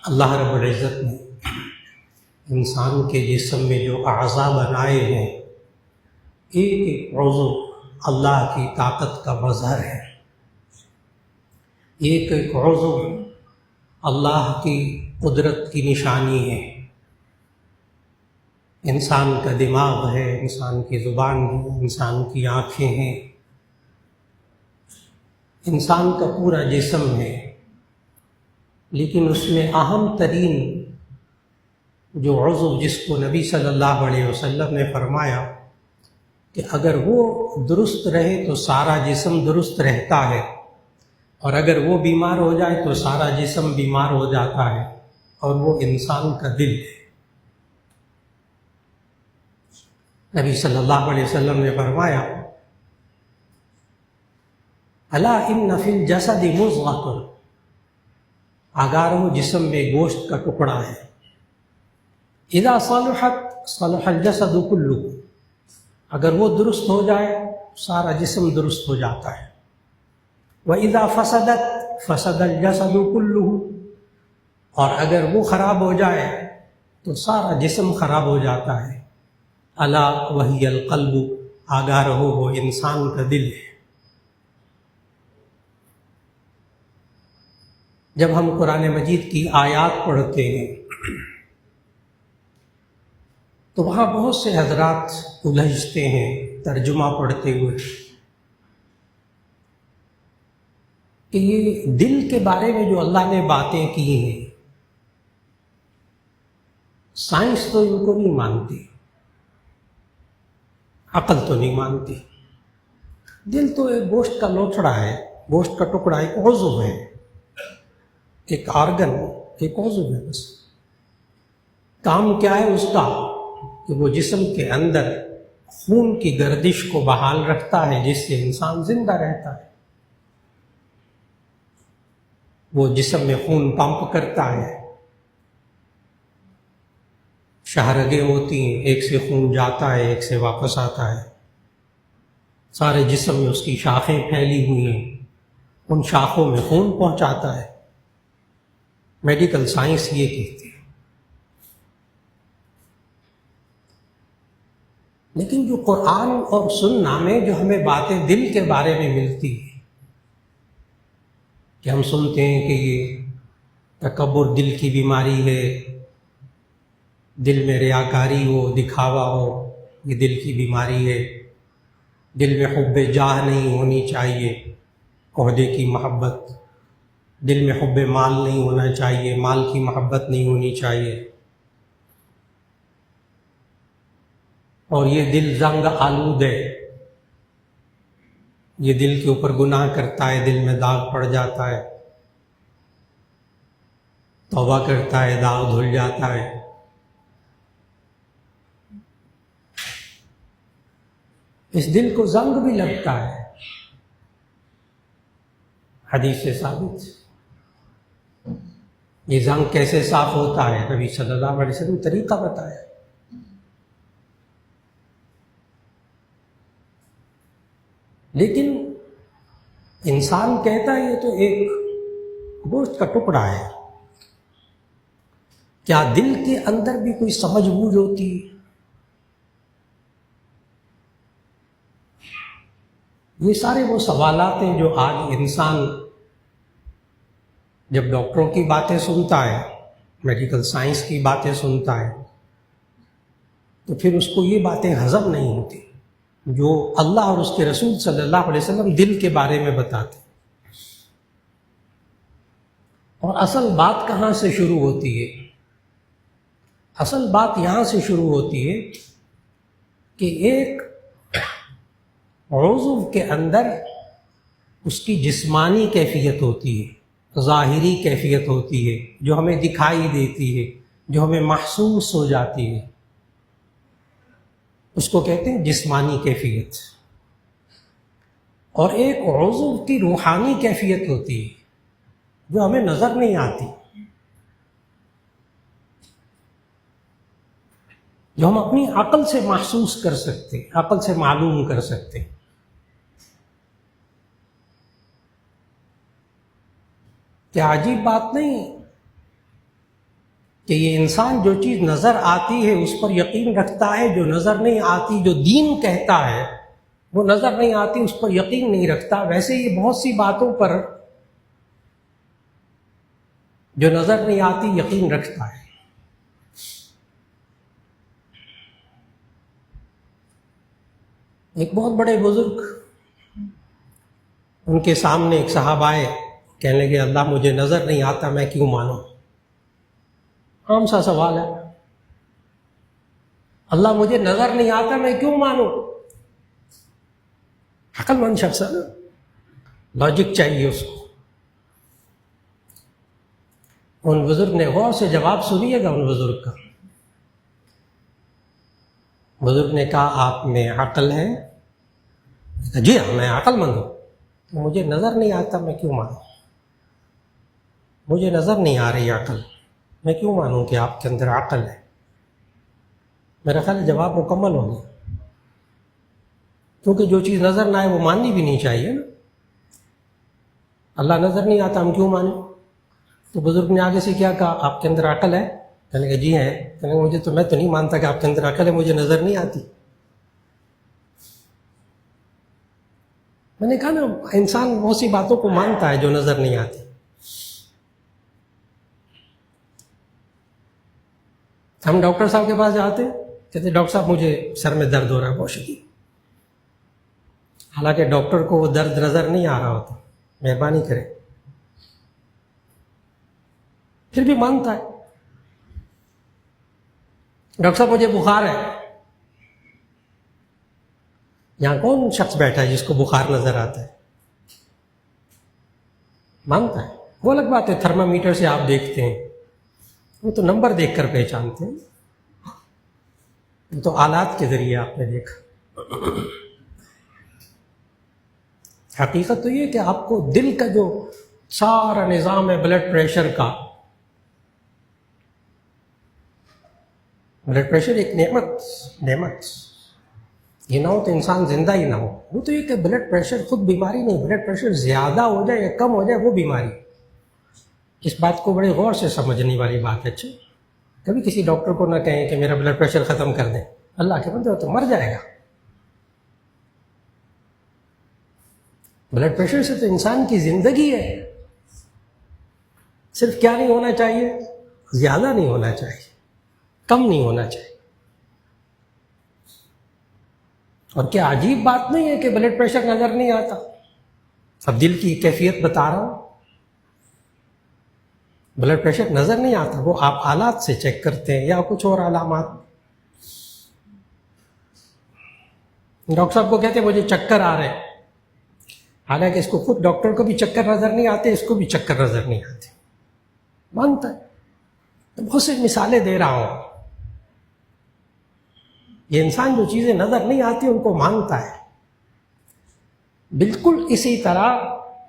اللہ رب العزت نے انسان کے جسم میں جو اعضاء بنائے ہیں، ایک ایک عضو اللہ کی طاقت کا مظہر ہے، ایک ایک عضو اللہ کی قدرت کی نشانی ہے۔ انسان کا دماغ ہے، انسان کی زبان ہے، انسان کی آنکھیں ہیں، انسان کا پورا جسم ہے، لیکن اس میں اہم ترین جو عضو جس کو نبی صلی اللہ علیہ وسلم نے فرمایا کہ اگر وہ درست رہے تو سارا جسم درست رہتا ہے، اور اگر وہ بیمار ہو جائے تو سارا جسم بیمار ہو جاتا ہے، اور وہ انسان کا دل ہے۔ نبی صلی اللہ علیہ وسلم نے فرمایا الا ان فی الجسد مضغۃ، آگاہ رہو جسم میں گوشت کا ٹکڑا ہے، اذا صلحت صلح الجسد کلہ، اگر وہ درست ہو جائے سارا جسم درست ہو جاتا ہے، وَإِذَا فَسَدَتْ فَسَدَ الْجَسَدُ كُلُّهُ، اور اگر وہ خراب ہو جائے تو سارا جسم خراب ہو جاتا ہے۔ الا وَهِيَ الْقَلْبُ، آگاہ رہو وہ انسان کا دل ہے۔ جب ہم قرآن مجید کی آیات پڑھتے ہیں تو وہاں بہت سے حضرات الجھتے ہیں ترجمہ پڑھتے ہوئے کہ یہ دل کے بارے میں جو اللہ نے باتیں کی ہیں، سائنس تو ان کو نہیں مانتی، عقل تو نہیں مانتی۔ دل تو ایک گوشت کا لوتھڑا ہے، گوشت کا ٹکڑا، ایک عضو ہے، ایک آرگن، ایک عضو ہے، بس کام کیا ہے اس کا کہ وہ جسم کے اندر خون کی گردش کو بحال رکھتا ہے، جس سے انسان زندہ رہتا ہے۔ وہ جسم میں خون پمپ کرتا ہے، شاہرگیں ہوتی ہیں، ایک سے خون جاتا ہے ایک سے واپس آتا ہے، سارے جسم میں اس کی شاخیں پھیلی ہوئی ہیں، ان شاخوں میں خون پہنچاتا ہے۔ میڈیکل سائنس یہ کہتی ہے۔ لیکن جو قرآن اور سنہ میں جو ہمیں باتیں دل کے بارے میں ملتی ہیں، کہ ہم سنتے ہیں کہ یہ تکبر دل کی بیماری ہے، دل میں ریاکاری ہو، دکھاوا ہو، یہ دل کی بیماری ہے، دل میں حب جاہ نہیں ہونی چاہیے، عہدے کی محبت، دل میں حب مال نہیں ہونا چاہیے، مال کی محبت نہیں ہونی چاہیے، اور یہ دل زنگ آلود ہے، یہ دل کے اوپر گناہ کرتا ہے، دل میں داغ پڑ جاتا ہے، توبہ کرتا ہے داغ دھل جاتا ہے۔ اس دل کو زنگ بھی لگتا ہے، حدیث سے ثابت۔ یہ زنگ کیسے صاف ہوتا ہے؟ نبی صلی اللہ علیہ وسلم طریقہ بتایا۔ لیکن انسان کہتا ہے یہ تو ایک گوشت کا ٹکڑا ہے، کیا دل کے اندر بھی کوئی سمجھ بوجھ ہوتی ہے؟ یہ سارے وہ سوالات ہیں جو آج انسان جب ڈاکٹروں کی باتیں سنتا ہے، میڈیکل سائنس کی باتیں سنتا ہے، تو پھر اس کو یہ باتیں ہضم نہیں ہوتی جو اللہ اور اس کے رسول صلی اللہ علیہ وسلم دل کے بارے میں بتاتے۔ اور اصل بات کہاں سے شروع ہوتی ہے؟ اصل بات یہاں سے شروع ہوتی ہے کہ ایک عضو کے اندر اس کی جسمانی کیفیت ہوتی ہے، ظاہری کیفیت ہوتی ہے، جو ہمیں دکھائی دیتی ہے، جو ہمیں محسوس ہو جاتی ہے، اس کو کہتے ہیں جسمانی کیفیت۔ اور ایک عضو کی روحانی کیفیت ہوتی ہے جو ہمیں نظر نہیں آتی، جو ہم اپنی عقل سے محسوس کر سکتے ہیں، عقل سے معلوم کر سکتے ہیں۔ کیا عجیب بات نہیں؟ کہ یہ انسان جو چیز نظر آتی ہے اس پر یقین رکھتا ہے، جو نظر نہیں آتی، جو دین کہتا ہے وہ نظر نہیں آتی اس پر یقین نہیں رکھتا۔ ویسے یہ بہت سی باتوں پر جو نظر نہیں آتی یقین رکھتا ہے۔ ایک بہت بڑے بزرگ، ان کے سامنے ایک صاحب آئے، کہنے لگے اللہ مجھے نظر نہیں آتا، میں کیوں مانوں؟ عام سا سوال ہے، اللہ مجھے نظر نہیں آتا میں کیوں مانوں؟ عقل مند شخص ہے نا، لاجک چاہیے اس کو۔ ان بزرگ نے غور سے جواب سنیے گا ان بزرگ کا۔ بزرگ نے کہا آپ میں عقل ہے؟ جی ہاں میں عقل مند ہوں، تو مجھے نظر نہیں آتا میں کیوں مانوں؟ مجھے نظر نہیں آ رہی عقل، میں کیوں مانوں کہ آپ کے اندر عقل ہے؟ میرا خیال ہے جواب مکمل ہو گیا، کیونکہ جو چیز نظر نہ آئے وہ ماننی بھی نہیں چاہیے نا۔ اللہ نظر نہیں آتا ہم کیوں مانیں؟ تو بزرگ نے آگے سے کیا کہا، آپ کے اندر عقل ہے؟ کہنے لگا جی ہے۔ کہنے لگا مجھے تو، میں تو نہیں مانتا کہ آپ کے اندر عقل ہے، مجھے نظر نہیں آتی۔ میں نے کہا نا انسان بہت سی باتوں کو مانتا ہے جو نظر نہیں آتی۔ ہم ڈاکٹر صاحب کے پاس جاتے ہیں، کہتے ڈاکٹر صاحب مجھے سر میں درد ہو رہا ہے بہت شدید، حالانکہ ڈاکٹر کو وہ درد نظر نہیں آ رہا ہوتا، مہربانی کرے، پھر بھی مانتا ہے۔ ڈاکٹر صاحب مجھے بخار ہے، یہاں کون شخص بیٹھا ہے جس کو بخار نظر آتا ہے؟ مانتا ہے۔ وہ الگ بات ہے تھرمامیٹر سے آپ دیکھتے ہیں، وہ تو نمبر دیکھ کر پہچانتے ہیں، وہ تو آلات کے ذریعے آپ نے دیکھا۔ حقیقت تو یہ کہ آپ کو دل کا جو سارا نظام ہے بلڈ پریشر کا، بلڈ پریشر ایک نعمت، یہ نہ ہو تو انسان زندہ ہی نہ ہو۔ وہ تو یہ کہ بلڈ پریشر خود بیماری نہیں، بلڈ پریشر زیادہ ہو جائے یا کم ہو جائے وہ بیماری۔ اس بات کو بڑے غور سے سمجھنے والی بات ہے۔ اچھا کبھی کسی ڈاکٹر کو نہ کہیں کہ میرا بلڈ پریشر ختم کر دیں، اللہ کے بندے ہو تو مر جائے گا۔ بلڈ پریشر سے تو انسان کی زندگی ہے۔ صرف کیا نہیں ہونا چاہیے؟ زیادہ نہیں ہونا چاہیے، کم نہیں ہونا چاہیے۔ اور کیا عجیب بات نہیں ہے کہ بلڈ پریشر نظر نہیں آتا؟ اب دل کی کیفیت بتا رہا ہوں، بلڈ پریشر نظر نہیں آتا، وہ آپ آلات سے چیک کرتے ہیں یا کچھ اور علامات۔ ڈاکٹر صاحب کو کہتے ہیں مجھے چکر آ رہے ہیں، حالانکہ اس کو خود ڈاکٹر کو بھی چکر نظر نہیں آتے، اس کو بھی چکر نظر نہیں آتے، مانتا ہے۔ تو بہت سی مثالیں دے رہا ہوں۔ یہ انسان جو چیزیں نظر نہیں آتی ان کو مانتا ہے۔ بالکل اسی طرح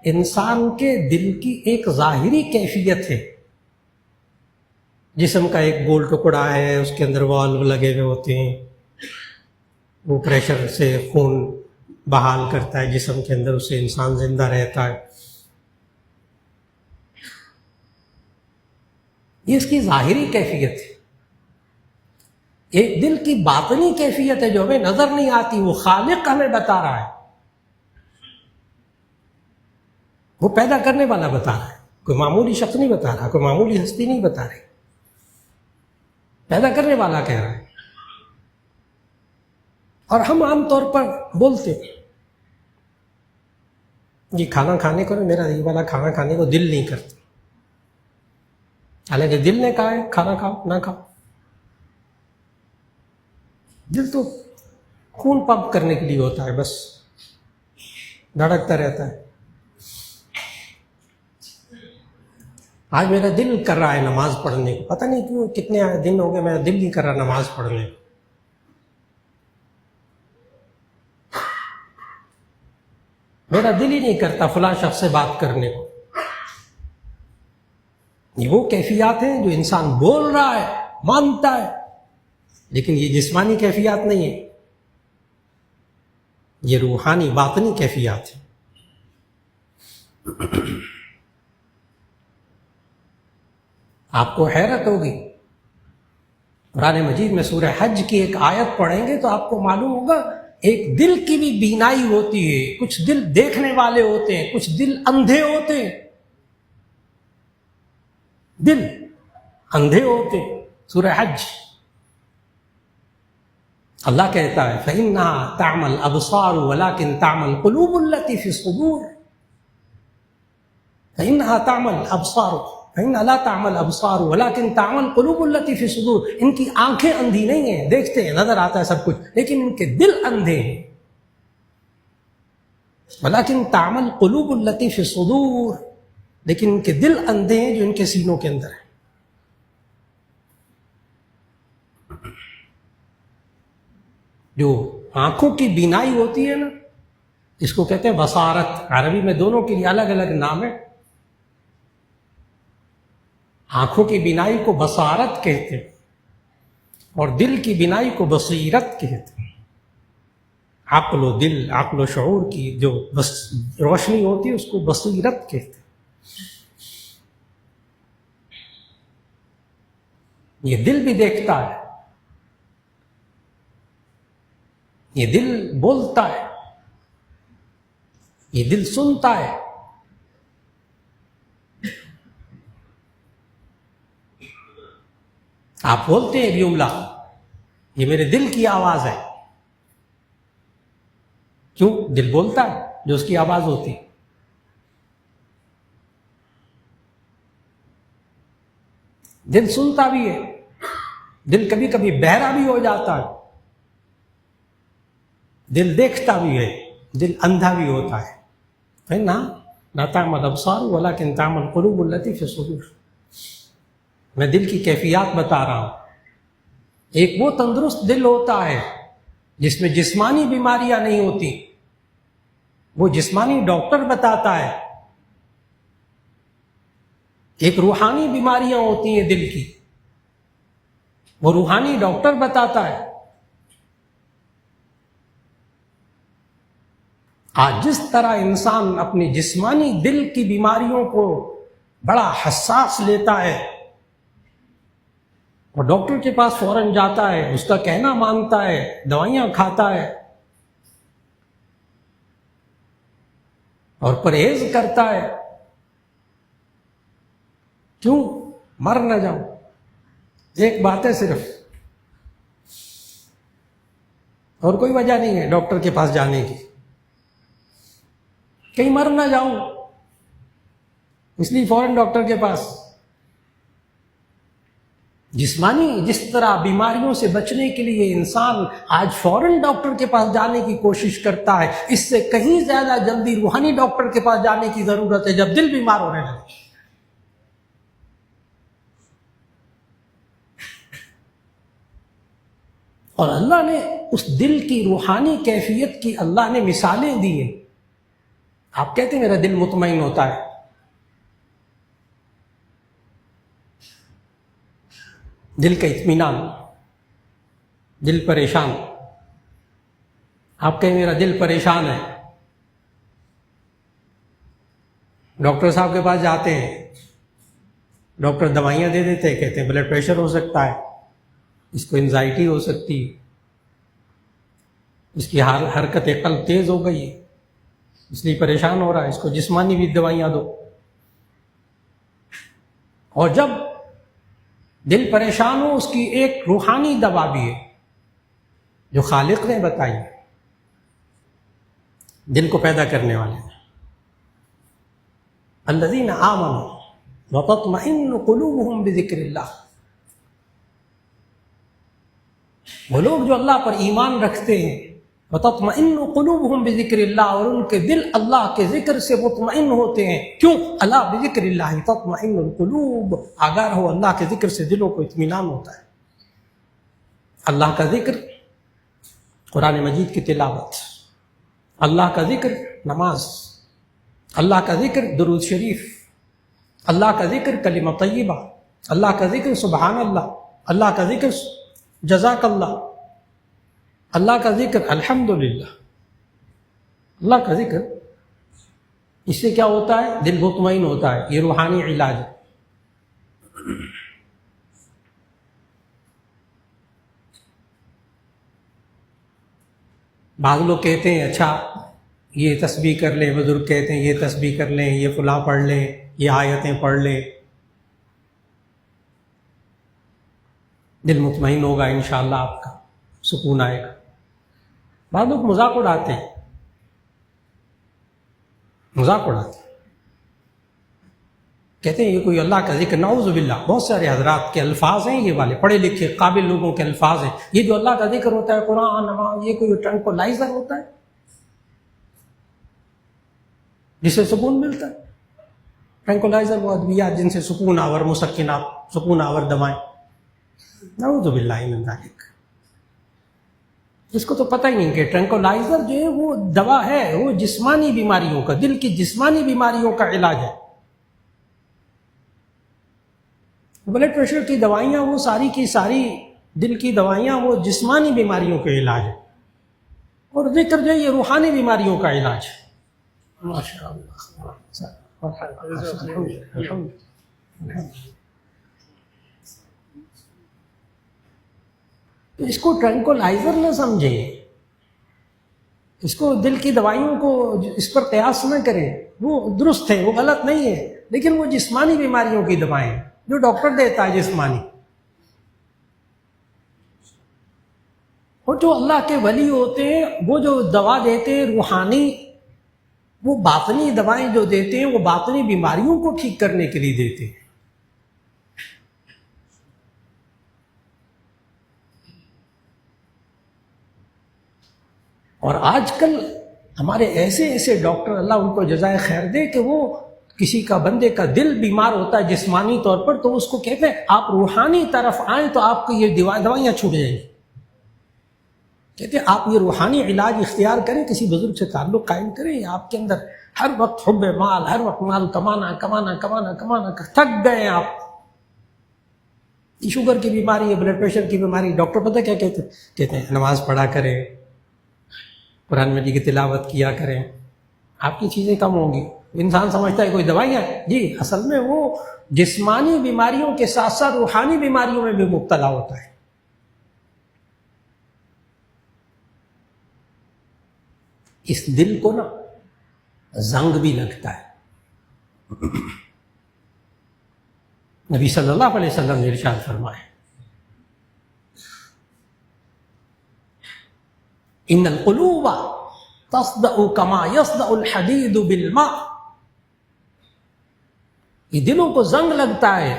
انسان کے دل کی ایک ظاہری کیفیت ہے، جسم کا ایک گول ٹکڑا ہے، اس کے اندر والو لگے ہوئے ہوتے ہیں، وہ پریشر سے خون بحال کرتا ہے جسم کے اندر، اس سے انسان زندہ رہتا ہے۔ یہ اس کی ظاہری کیفیت ہے۔ ایک دل کی باطنی کیفیت ہے جو ہمیں نظر نہیں آتی، وہ خالق ہمیں بتا رہا ہے، وہ پیدا کرنے والا بتا رہا ہے، کوئی معمولی شخص نہیں بتا رہا، کوئی معمولی ہستی نہیں بتا رہی، پیدا کرنے والا کہہ رہا ہے۔ اور ہم عام طور پر بولتے ہیں یہ کھانا کھانے کو، میرا یہ والا کھانا کھانے کو دل نہیں کرتا، حالانکہ دل نے کہا ہے کھانا کھاؤ نہ کھاؤ۔ دل تو خون پمپ کرنے کے لیے ہوتا ہے، بس دھڑکتا رہتا ہے۔ آج میرا دل کر رہا ہے نماز پڑھنے کو، پتہ نہیں کیوں، کتنے دن ہو گئے میرا دل نہیں کر رہا نماز پڑھنے کو۔ میرا دل ہی نہیں کرتا فلاں شخص سے بات کرنے کو۔ یہ وہ کیفیات ہیں جو انسان بول رہا ہے، مانتا ہے، لیکن یہ جسمانی کیفیات نہیں ہے، یہ روحانی باطنی کیفیات ہیں۔ آپ کو حیرت ہوگی قرآن مجید میں سورہ حج کی ایک آیت پڑھیں گے تو آپ کو معلوم ہوگا ایک دل کی بھی بینائی ہوتی ہے، کچھ دل دیکھنے والے ہوتے ہیں، کچھ دل اندھے ہوتے ہیں، دل اندھے ہوتے ہیں۔ سورہ حج اللہ کہتا ہے فَإِنَّهَا تَعْمَى الْأَبْصَارُ وَلَكِنْ تَعْمَى الْقُلُوبُ الَّتِي فِي الصُّدُورِ فَإِنَّهَا تَعْمَى الْأَبْصَارُ فَإِنَّهَا لَا تَعْمَى الْأَبْصَارُ وَلَكِنْ تَعْمَى الْقُلُوبُ الَّتِي فِي الصُّدُورِ، ان کی آنکھیں اندھی نہیں ہیں، دیکھتے ہیں، نظر آتا ہے سب کچھ، لیکن ان کے دل اندھے ہیں۔ وَلَكِنْ تَعْمَى الْقُلُوبُ الَّتِي فِي الصُّدُورِ، لیکن ان کے دل اندھے ہیں جو ان کے سینوں کے اندر ہیں۔ جو آنکھوں کی بینائی ہوتی ہے نا، اس کو کہتے ہیں بصارت، عربی میں دونوں کے لیے الگ الگ نام ہے۔ آنکھوں کی بینائی کو بصارت کہتے ہیں اور دل کی بینائی کو بصیرت کہتے ہیں۔ عقل و دل، عقل و شعور کی جو روشنی ہوتی ہے اس کو بصیرت کہتے ہیں۔ یہ دل بھی دیکھتا ہے، یہ دل بولتا ہے، یہ دل سنتا ہے۔ آپ بولتے ہیں جملہ، یہ میرے دل کی آواز ہے۔ کیوں؟ دل بولتا ہے جو اس کی آواز ہوتی ہے۔ دل سنتا بھی ہے، دل کبھی کبھی بہرا بھی ہو جاتا ہے، دل دیکھتا بھی ہے، دل اندھا بھی ہوتا ہے نا۔ لا تعمى الابصار ولكن تعمى القلوب التي في الصدور۔ میں دل کی کیفیات بتا رہا ہوں۔ ایک وہ تندرست دل ہوتا ہے جس میں جسمانی بیماریاں نہیں ہوتی، وہ جسمانی ڈاکٹر بتاتا ہے۔ ایک روحانی بیماریاں ہوتی ہیں دل کی، وہ روحانی ڈاکٹر بتاتا ہے۔ آج جس طرح انسان اپنی جسمانی دل کی بیماریوں کو بڑا حساس لیتا ہے اور ڈاکٹر کے پاس فوراً جاتا ہے، اس کا کہنا مانتا ہے، دوائیاں کھاتا ہے اور پرہیز کرتا ہے، کیوں؟ مر نہ جاؤں۔ ایک بات ہے صرف، اور کوئی وجہ نہیں ہے ڈاکٹر کے پاس جانے کی، کہیں مر نہ جاؤں، اس لیے فوراً ڈاکٹر کے پاس۔ جسمانی جس طرح بیماریوں سے بچنے کے لیے انسان آج فوراً ڈاکٹر کے پاس جانے کی کوشش کرتا ہے، اس سے کہیں زیادہ جلدی روحانی ڈاکٹر کے پاس جانے کی ضرورت ہے جب دل بیمار ہونے لگے۔ اور اللہ نے اس دل کی روحانی کیفیت کی اللہ نے مثالیں دی ہیں۔ آپ کہتے ہیں میرا دل مطمئن ہوتا ہے، دل کا اطمینان، دل پریشان۔ آپ کہیں میرا دل پریشان ہے، ڈاکٹر صاحب کے پاس جاتے ہیں، ڈاکٹر دوائیاں دے دیتے ہیں، کہتے ہیں بلڈ پریشر ہو سکتا ہے، اس کو انزائٹی ہو سکتی، اس کی حرکت قلب تیز ہو گئی ہے، اس لیے پریشان ہو رہا ہے، اس کو جسمانی بھی دوائیاں دو۔ اور جب دل پریشان ہو، اس کی ایک روحانی دوا بھی ہے جو خالق نے بتائی ہے، دل کو پیدا کرنے والے نے۔ الذین آمنوا وتطمئن قلوبهم بذکر اللہ، وہ لوگ جو اللہ پر ایمان رکھتے ہیں، وتطمئن قلوبهم بذکر اللہ، اور ان کے دل اللہ کے ذکر سے مطمئن ہوتے ہیں۔ کیوں؟ الا بذکر اللہ تطمئن القلوب، آگاہ ہو اللہ کے ذکر سے دلوں کو اطمینان ہوتا ہے۔ اللہ کا ذکر، قرآن مجید کی تلاوت، اللہ کا ذکر نماز، اللہ کا ذکر درود شریف، اللہ کا ذکر کلمہ طیبہ، اللہ کا ذکر سبحان اللہ، اللہ کا ذکر جزاک اللہ، اللہ کا ذکر الحمدللہ، اللہ کا ذکر۔ اس سے کیا ہوتا ہے؟ دل مطمئن ہوتا ہے، یہ روحانی علاج ہے۔ بعض لوگ کہتے ہیں اچھا یہ تسبیح کر لیں، بزرگ کہتے ہیں یہ تسبیح کر لیں، یہ فلاں پڑھ لیں، یہ آیتیں پڑھ لیں، دل مطمئن ہوگا انشاءاللہ، آپ کا سکون آئے گا۔ بعض لوگ مذاق اڑاتے ہیں، مذاق اڑاتے ہیں، کہتے ہیں یہ کوئی اللہ کا ذکر، نعوذ باللہ۔ بہت سارے حضرات کے الفاظ ہیں یہ والے، پڑھے لکھے قابل لوگوں کے الفاظ ہیں، یہ جو اللہ کا ذکر ہوتا ہے، قرآن نماز، یہ کوئی ٹرنکولائزر ہوتا ہے جس سے سکون ملتا ہے؟ ٹرنکولائزر وہ ادویات جن سے سکون آور مسکنات، سکون آور دوائیں، نعوذ باللہ من ذالک۔ اس کو تو پتہ ہی نہیں کہ ٹرنکولائزر جو ہے وہ دوا ہے، وہ جسمانی بیماریوں کا، دل کی جسمانی بیماریوں کا علاج ہے۔ بلڈ پریشر کی دوائیاں وہ ساری کی ساری، دل کی دوائیاں وہ جسمانی بیماریوں کے علاج ہے، اور ذکر جو ہے یہ روحانی بیماریوں کا علاج ہے۔ ماشاء اللہ۔ تو اس کو ٹرنکولائزر نہ سمجھیں، اس کو دل کی دوائیوں کو اس پر قیاس نہ کریں، وہ درست ہے، وہ غلط نہیں ہے، لیکن وہ جسمانی بیماریوں کی دوائیں ہیں جو ڈاکٹر دیتا ہے جسمانی۔ اور جو اللہ کے ولی ہوتے ہیں وہ جو دوا دیتے ہیں روحانی، وہ باطنی دوائیں جو دیتے ہیں وہ باطنی بیماریوں کو ٹھیک کرنے کے لیے دیتے ہیں۔ اور آج کل ہمارے ایسے ایسے ڈاکٹر، اللہ ان کو جزائے خیر دے، کہ وہ کسی کا بندے کا دل بیمار ہوتا ہے جسمانی طور پر، تو اس کو کہتے ہیں آپ روحانی طرف آئیں تو آپ کو یہ دوائیاں چھوٹ جائیں گی۔ کہتے ہیں آپ یہ روحانی علاج اختیار کریں، کسی بزرگ سے تعلق قائم کریں، آپ کے اندر ہر وقت حب مال، ہر وقت مال کمانا کمانا کمانا کمانا، تھک گئے ہیں آپ۔ شوگر کی بیماری ہے، بلڈ پریشر کی بیماری، ڈاکٹر پتہ کیا کہتے ہیں نماز پڑھا کریں، قرآن مجید کی تلاوت کیا کریں، آپ کی چیزیں کم ہوں گی۔ انسان سمجھتا ہے کوئی دوائیاں، جی اصل میں وہ جسمانی بیماریوں کے ساتھ ساتھ روحانی بیماریوں میں بھی مبتلا ہوتا ہے۔ اس دل کو نا زنگ بھی لگتا ہے۔ نبی صلی اللہ علیہ وسلم نے ارشاد فرمایا ان القلوب تصدع كما يصدع الحديد بالماء، یہ دلوں کو زنگ لگتا ہے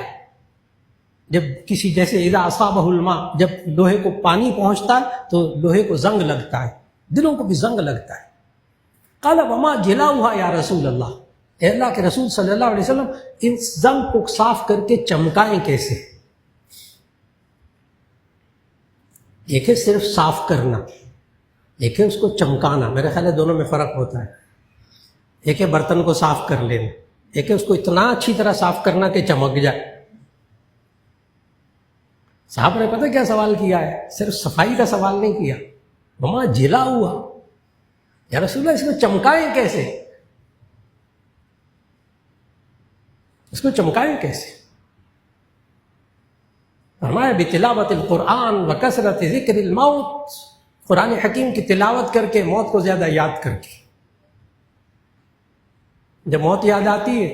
جب کسی، جیسے اذا اصابه الماء، جب لوہے کو پانی پہنچتا ہے تو لوہے کو زنگ لگتا ہے، دلوں کو بھی زنگ لگتا ہے۔ قال وما جلاؤها یا رسول اللہ، اے اللہ کے رسول صلی اللہ علیہ وسلم، ان زنگ کو صاف کر کے چمکائیں کیسے؟ ایک ہے صرف صاف کرنا، ایک ہے اس کو چمکانا۔ میرے خیال ہے دونوں میں فرق ہوتا ہے۔ ایک ہے برتن کو صاف کر لینا، ایک ہے اس کو اتنا اچھی طرح صاف کرنا کہ چمک جائے۔ صاحب نے پتہ کیا سوال کیا ہے؟ صرف صفائی کا سوال نہیں کیا، وما جلا ہوا، یا رسول اللہ اس کو چمکائیں کیسے؟ اس کو چمکائیں کیسے؟ فرمایا بتلاوت القرآن وکثرت ذکر الموت، قرآن حکیم کی تلاوت کر کے، موت کو زیادہ یاد کر کے۔ جب موت یاد آتی ہے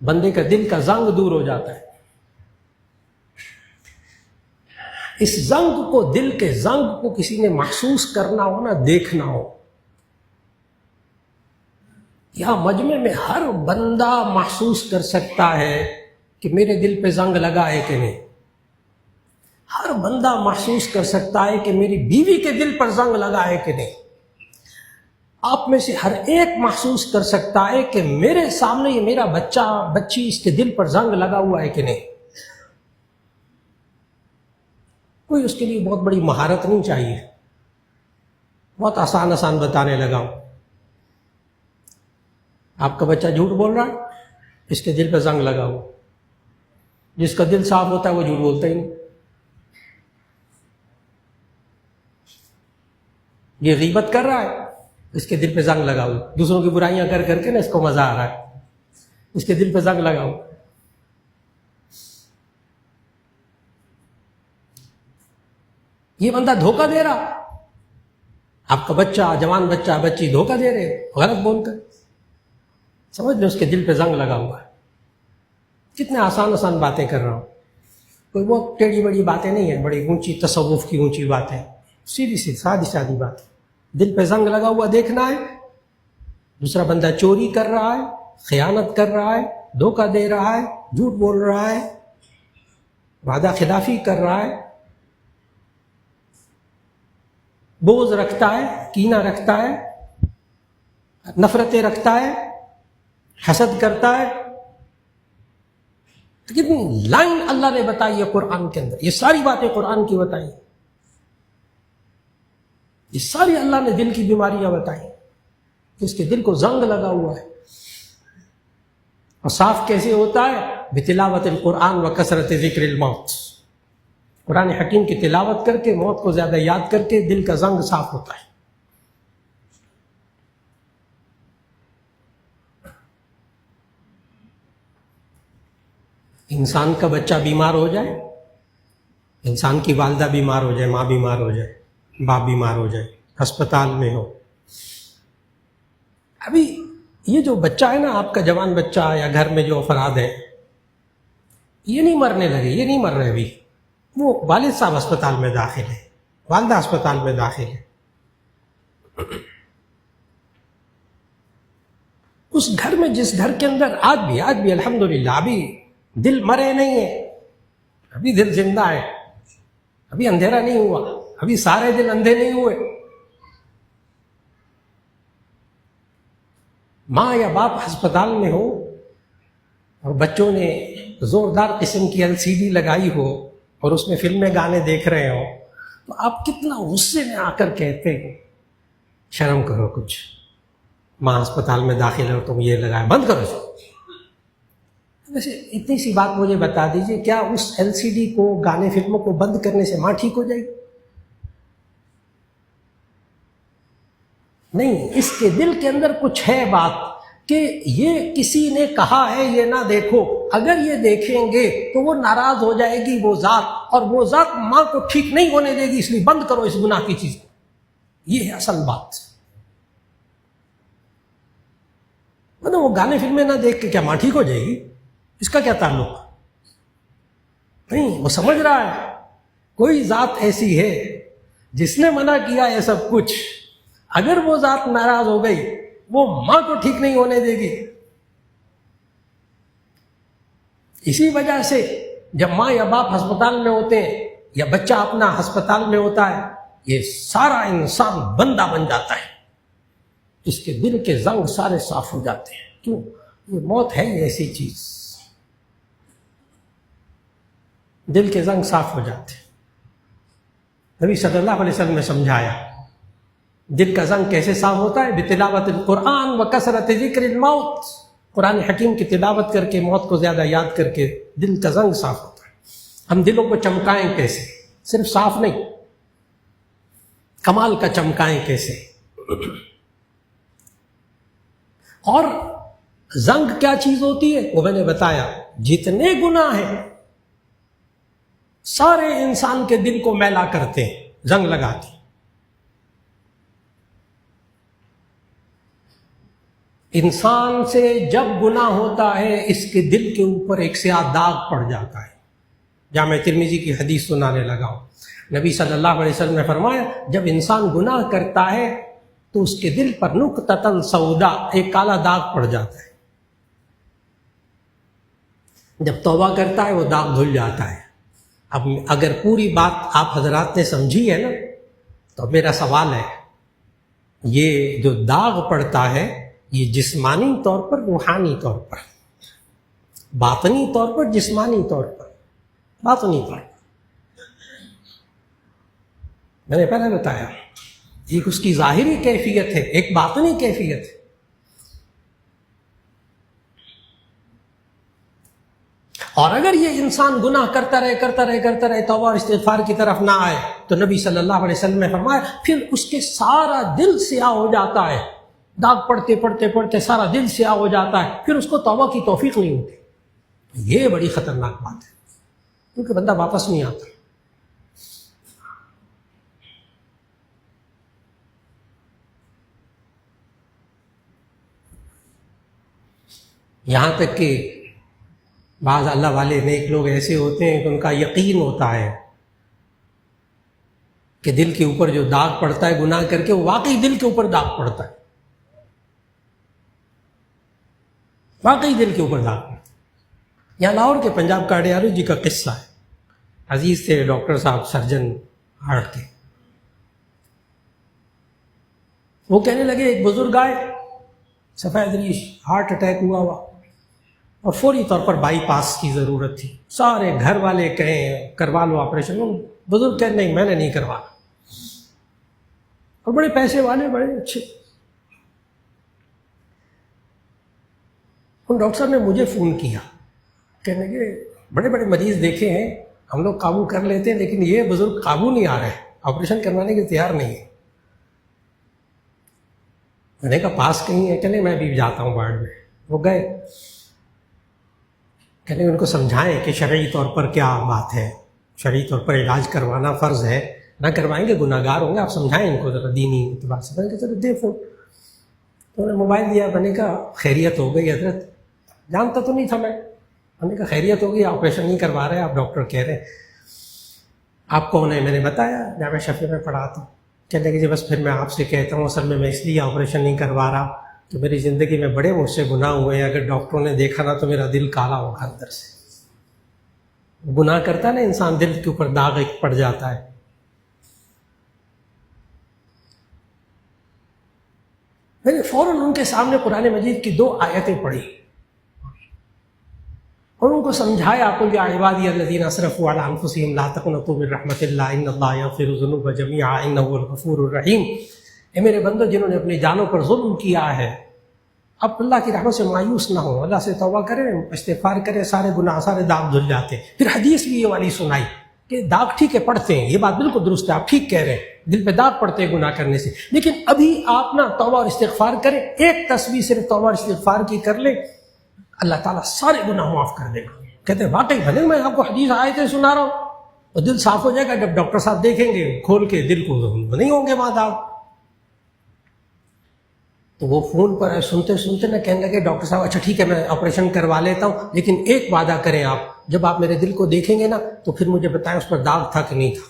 بندے کا دل کا زنگ دور ہو جاتا ہے۔ اس زنگ کو، دل کے زنگ کو کسی نے محسوس کرنا ہو نا، دیکھنا ہو، یہاں مجمع میں ہر بندہ محسوس کر سکتا ہے کہ میرے دل پہ زنگ لگا ہے کہ نہیں۔ ہر بندہ محسوس کر سکتا ہے کہ میری بیوی کے دل پر زنگ لگا ہے کہ نہیں۔ آپ میں سے ہر ایک محسوس کر سکتا ہے کہ میرے سامنے یہ میرا بچہ بچی، اس کے دل پر زنگ لگا ہوا ہے کہ نہیں۔ کوئی اس کے لیے بہت بڑی مہارت نہیں چاہیے، بہت آسان آسان بتانے لگا ہوں۔ آپ کا بچہ جھوٹ بول رہا ہے، اس کے دل پہ زنگ لگا ہوا۔ جس کا دل صاف ہوتا ہے وہ جھوٹ بولتا ہی نہیں۔ یہ غیبت کر رہا ہے، اس کے دل پہ زنگ لگا ہوا، دوسروں کی برائیاں کر کر کے نا اس کو مزہ آ رہا ہے، اس کے دل پہ زنگ لگا ہوا۔ یہ بندہ دھوکہ دے رہا، آپ کا بچہ، جوان بچہ، بچی دھوکہ دے رہے غلط بول کر، سمجھ لو اس کے دل پہ زنگ لگا ہوا ہے۔ کتنے آسان آسان باتیں کر رہا ہوں، کوئی وہ ٹیڑھی بڑی باتیں نہیں ہیں، بڑی اونچی تصوف کی اونچی باتیں، سیدھی سی سادی سادی بات۔ دل پہ زنگ لگا ہوا دیکھنا ہے، دوسرا بندہ چوری کر رہا ہے، خیانت کر رہا ہے، دھوکہ دے رہا ہے، جھوٹ بول رہا ہے، وعدہ خلافی کر رہا ہے، بغض رکھتا ہے، کینہ رکھتا ہے، نفرتیں رکھتا ہے، حسد کرتا ہے۔ کتنی لائن اللہ نے بتائی ہے قرآن کے اندر، یہ ساری باتیں قرآن کی بتائی، یہ ساری اللہ نے دل کی بیماریاں بتائی، اس کے دل کو زنگ لگا ہوا ہے۔ اور صاف کیسے ہوتا ہے؟ بتلاوت القرآن و کثرت ذکر الموت، قرآن حکیم کی تلاوت کر کے، موت کو زیادہ یاد کر کے دل کا زنگ صاف ہوتا ہے۔ انسان کا بچہ بیمار ہو جائے، انسان کی والدہ بیمار ہو جائے، ماں بیمار ہو جائے، باپ بیمار ہو جائے، ہسپتال میں ہو، ابھی یہ جو بچہ ہے نا آپ کا، جوان بچہ یا گھر میں جو افراد ہیں، یہ نہیں مرنے لگے، یہ نہیں مر رہے ابھی، وہ والد صاحب ہسپتال میں داخل ہے، والدہ ہسپتال میں داخل ہے، اس گھر میں، جس گھر کے اندر آج بھی الحمدللہ ابھی دل مرے نہیں ہے، ابھی دل زندہ ہے، ابھی اندھیرا نہیں ہوا، ابھی سارے دل اندھے نہیں ہوئے۔ ماں یا باپ ہسپتال میں ہو اور بچوں نے زوردار قسم کی LCD لگائی ہو اور اس میں فلمیں گانے دیکھ رہے ہو، تو آپ کتنا غصے میں آ کر کہتے ہیں شرم کرو کچھ، ماں ہسپتال میں داخل ہے اور تم یہ لگائے، بند کرو اسے۔ ویسے اتنی سی بات مجھے بتا دیجئے، کیا اس LCD کو، گانے فلموں کو بند کرنے سے ماں ٹھیک ہو جائے گی؟ نہیں، اس کے دل کے اندر کچھ ہے بات کہ یہ کسی نے کہا ہے یہ نہ دیکھو، اگر یہ دیکھیں گے تو وہ ناراض ہو جائے گی وہ ذات، اور وہ ذات ماں کو ٹھیک نہیں ہونے دے گی، اس لیے بند کرو اس گناہ کی چیز کو۔ یہ ہے اصل بات۔ مطلب وہ گانے فلمیں نہ دیکھ کے کیا ماں ٹھیک ہو جائے گی؟ اس کا کیا تعلق؟ نہیں، وہ سمجھ رہا ہے کوئی ذات ایسی ہے جس نے منع کیا ہے سب کچھ، اگر وہ ذات ناراض ہو گئی وہ ماں کو ٹھیک نہیں ہونے دے گی۔ اسی وجہ سے جب ماں یا باپ ہسپتال میں ہوتے ہیں یا بچہ اپنا ہسپتال میں ہوتا ہے، یہ سارا انسان بندہ بن جاتا ہے، اس کے دل کے زنگ سارے صاف ہو جاتے ہیں۔ کیوں؟ یہ موت ہے یہ ایسی چیز، دل کے زنگ صاف ہو جاتے ہیں۔ نبی صلی اللہ علیہ وسلم نے سمجھایا دل کا زنگ کیسے صاف ہوتا ہے؟ بتلاوت القرآن و کثرت ذکر الموت، قرآن حکیم کی تلاوت کر کے، موت کو زیادہ یاد کر کے دل کا زنگ صاف ہوتا ہے۔ ہم دلوں کو چمکائیں کیسے؟ صرف صاف نہیں، کمال کا چمکائیں کیسے؟ اور زنگ کیا چیز ہوتی ہے وہ میں نے بتایا، جتنے گناہ ہیں سارے انسان کے دل کو میلا کرتے ہیں، زنگ لگاتے ہیں۔ انسان سے جب گناہ ہوتا ہے اس کے دل کے اوپر ایک سیاہ داغ پڑ جاتا ہے۔ جامع ترمذی کی حدیث سنانے لگا ہوں، نبی صلی اللہ علیہ وسلم نے فرمایا جب انسان گناہ کرتا ہے تو اس کے دل پر نقطۃ سودا، ایک کالا داغ پڑ جاتا ہے، جب توبہ کرتا ہے وہ داغ دھل جاتا ہے۔ اب اگر پوری بات آپ حضرات نے سمجھی ہے نا، تو میرا سوال ہے یہ جو داغ پڑتا ہے یہ جسمانی طور پر، روحانی طور پر، باطنی طور پر، جسمانی طور پر، باطنی طور پر، میں نے پہلے بتایا ایک اس کی ظاہری کیفیت ہے، ایک باطنی کیفیت ہے۔ اور اگر یہ انسان گناہ کرتا رہے توبہ اور استغفار کی طرف نہ آئے تو نبی صلی اللہ علیہ وسلم نے فرمایا پھر اس کے سارا دل سیاہ ہو جاتا ہے، داغ پڑتے سارا دل سیاہ ہو جاتا ہے، پھر اس کو توبہ کی توفیق نہیں ہوتی۔ یہ بڑی خطرناک بات ہے، کیونکہ بندہ واپس نہیں آتا۔ یہاں تک کہ بعض اللہ والے نیک لوگ ایسے ہوتے ہیں کہ ان کا یقین ہوتا ہے کہ دل کے اوپر جو داغ پڑتا ہے گناہ کر کے، وہ واقعی دل کے اوپر داغ پڑتا ہے، واقعی دل کے اوپر داغ پڑتا ہے۔ یہاں لاہور کے پنجاب کا اڈیارو جی کا قصہ ہے، عزیز تھے ڈاکٹر صاحب، سرجن ہارٹ کے۔ وہ کہنے لگے ایک بزرگ آئے، سفید ریش، ہارٹ اٹیک ہوا اور فوری طور پر بائی پاس کی ضرورت تھی۔ سارے گھر والے کہیں کروا لو آپریشن، بزرگ کہتے نہیں میں نے نہیں کروانا، اور بڑے پیسے والے، بڑے اچھے۔ ان ڈاکٹر صاحب نے مجھے فون کیا، کہنے لگے بڑے بڑے مریض دیکھے ہیں ہم لوگ، قابو کر لیتے ہیں، لیکن یہ بزرگ قابو نہیں آ رہے، آپریشن کروانے کے تیار نہیں ہے۔ میں نے کہا پاس کہیں ہے؟ چلے میں بھی جاتا ہوں وارڈ میں۔ وہ گئے، کہنے ان کو سمجھائیں کہ شرعی طور پر کیا بات ہے، شرعی طور پر علاج کروانا فرض ہے، نہ کروائیں گے گناہ گار ہوں گے، آپ سمجھائیں ان کو ذرا دینی اعتبار سے۔ میں نے کہا چلو دے فون۔ تو انہوں نے موبائل دیا، میں نے کہا خیریت ہو گئی حضرت؟ جانتا تو نہیں تھا میں نے کہا خیریت ہو گئی، آپریشن نہیں کروا رہے آپ، ڈاکٹر کہہ رہے ہیں۔ آپ کون ہیں؟ میں نے بتایا جامعہ شفیع میں پڑھاتا ہوں۔ کہنے کہ جی بس پھر میں آپ سے کہتا ہوں، اصل میں اس لیے آپریشن نہیں کروا رہا کہ میری زندگی میں بڑے مجھ سے گناہ ہوئے ہیں، اگر ڈاکٹروں نے دیکھا نا تو میرا دل کالا ہوگا اندر سے۔ گناہ کرتا ہے نا انسان، دل کے اوپر داغ ایک پڑ جاتا ہے۔ میں نے فوراً ان کے سامنے قرآن مجید کی 2 آیتیں پڑھی اور ان کو سمجھایا، قل یا عبادی الذین اسرفوا علی انفسہم لا تقنطوا من رحمۃ اللہ ان اللہ یغفر الذنوب جميعا انہ هو الغفور الرحیم۔ اے میرے بندو جنہوں نے اپنی جانوں پر ظلم کیا ہے، اب اللہ کی رحمت سے مایوس نہ ہو، اللہ سے توبہ کریں، استغفار کریں، سارے گناہ، سارے داغ دھل جاتے ہیں۔ پھر حدیث بھی یہ والی سنائی کہ داغ ٹھیک ہے پڑتے ہیں، یہ بات بالکل درست ہے، آپ ٹھیک کہہ رہے ہیں، دل پہ داغ پڑتے ہیں گناہ کرنے سے، لیکن ابھی آپ نا توبہ اور استغفار کریں، ایک تسبیح صرف توبہ اور استغفار کی کر لیں، اللہ تعالیٰ سارے گناہ معاف کر دے گا۔ کہتے ہیں واقعی بھلے میں آپ کو حدیث آیتیں سنا رہا ہوں، اور دل صاف ہو جائے گا جب ڈاکٹر صاحب دیکھیں گے کھول کے دل کو، نہیں ہوں گے وہاں داغ۔ تو وہ فون پر سنتے سنتے نہ کہنے لگے ڈاکٹر صاحب اچھا ٹھیک ہے میں آپریشن کروا لیتا ہوں، لیکن ایک وعدہ کریں آپ، جب آپ میرے دل کو دیکھیں گے نا تو پھر مجھے بتائیں اس پر داغ تھا کہ نہیں تھا۔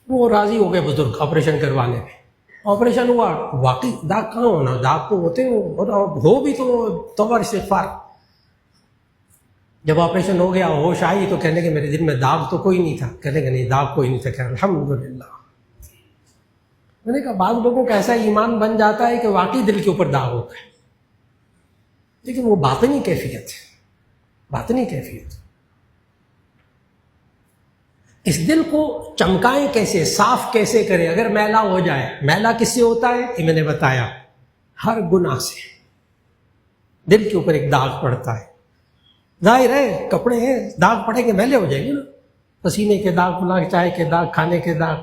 وہ راضی ہو گئے بزرگ آپریشن کروانے میں۔ آپریشن ہوا، واقعی داغ کہاں ہونا، داغ تو ہوتے ہیں، اور ہو بھی تو توبہ استغفار۔ جب آپریشن ہو گیا، ہوش آئی تو کہنے کہ میرے دل میں داغ تو کوئی نہیں تھا، کہنے کہ نہیں داغ کوئی نہیں تھا، کہ الحمدللہ۔ میں نے کہا بعض لوگوں کا ایسا ایمان بن جاتا ہے کہ واقعی دل کے اوپر داغ ہوتا ہے، لیکن وہ باطنی کیفیت ہے، باطنی کیفیت۔ اس دل کو چمکائیں کیسے، صاف کیسے کریں؟ اگر میلا ہو جائے، میلا کس سے ہوتا ہے؟ یہ میں نے بتایا، ہر گناہ سے دل کے اوپر ایک داغ پڑتا ہے۔ ظاہر ہے کپڑے ہیں، داغ پڑیں گے میلے ہو جائیں گے نا، پسینے کے داغ، فلاں چائے کے داغ، کھانے کے داغ۔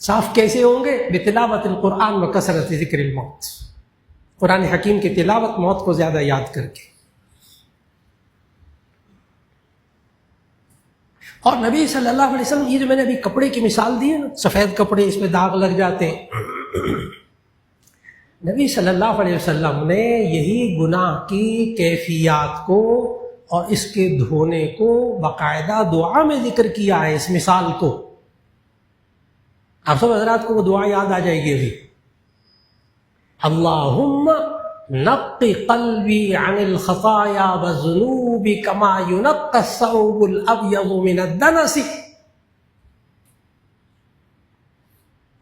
صاف کیسے ہوں گے؟ بتلاوت القرآن و کثرت ذکر الموت، قرآن حکیم کی تلاوت، موت کو زیادہ یاد کر کے۔ اور نبی صلی اللہ علیہ وسلم، یہ جو میں نے ابھی کپڑے کی مثال دی ہے نا، سفید کپڑے اس میں داغ لگ جاتے ہیں، نبی صلی اللہ علیہ وسلم نے یہی گناہ کی کیفیات کو اور اس کے دھونے کو باقاعدہ دعا میں ذکر کیا ہے، اس مثال کو۔ آپ سب حضرات کو وہ دعا یاد آ جائے گی ابھی، اللہم نقی قلبی عن الخطایا والذنوب کما ینقی الثوب الابیض من الدنس۔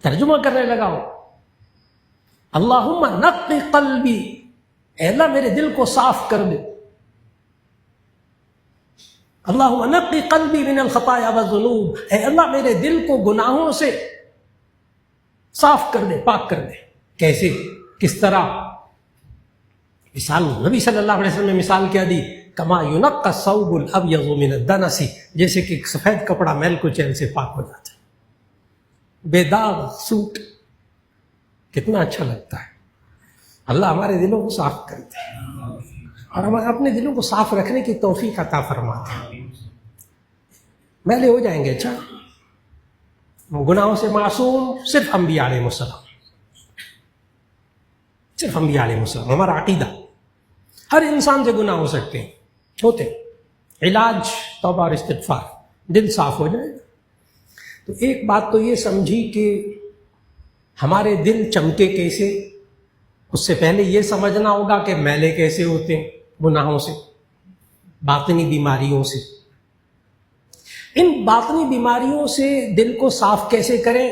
ترجمہ کرنے لگا ہوں، اللہم نقی قلبی، اے اللہ میرے دل کو صاف کر دے، اللہم نقی قلبی من الخطایا والذنوب، اے اللہ میرے دل کو گناہوں سے صاف کر دے، پاک کر دے۔ کیسے، کس طرح؟ مثال نبی صلی اللہ علیہ وسلم نے مثال کیا دی، کما ینقی الثوب الابیض من الدنس، جیسے کہ سفید کپڑا میل کچیل سے پاک ہو جاتا ہے، بے داغ سوٹ، کتنا اچھا لگتا ہے۔ اللہ ہمارے دلوں کو صاف کرتے ہیں اور ہم اپنے دلوں کو صاف رکھنے کی توفیق عطا فرماتے ہیں۔ میلے ہو جائیں گے، اچھا گناہوں سے معصوم صرف انبیاء علیہ السلام، صرف انبیاء علیہ السلام. ہمارا عقیدہ ہر انسان سے گناہ ہو سکتے ہیں، ہوتے ہیں. علاج توبہ اور استغفار، دل صاف ہو جائے. تو ایک بات تو یہ سمجھی کہ ہمارے دل چمکے کیسے، اس سے پہلے یہ سمجھنا ہوگا کہ میلے کیسے ہوتے ہیں گناہوں سے، باطنی بیماریوں سے. ان باطنی بیماریوں سے دل کو صاف کیسے کریں؟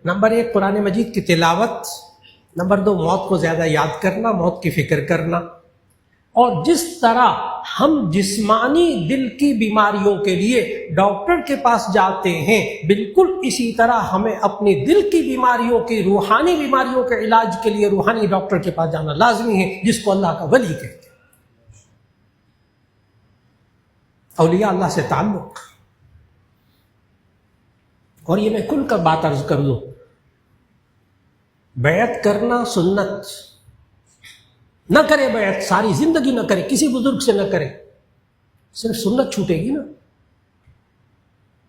نمبر 1 قرآن مجید کی تلاوت، نمبر 2 موت کو زیادہ یاد کرنا، موت کی فکر کرنا. اور جس طرح ہم جسمانی دل کی بیماریوں کے لیے ڈاکٹر کے پاس جاتے ہیں، بالکل اسی طرح ہمیں اپنی دل کی بیماریوں کی، روحانی بیماریوں کے علاج کے لیے روحانی ڈاکٹر کے پاس جانا لازمی ہے، جس کو اللہ کا ولی کہتے ہیں. اولیاء اللہ سے تعلق. اور یہ میں کھل کر بات عرض کر دوں، بیعت کرنا سنت. نہ کرے بیعت، ساری زندگی نہ کرے، کسی بزرگ سے نہ کرے، صرف سنت چھوٹے گی نا.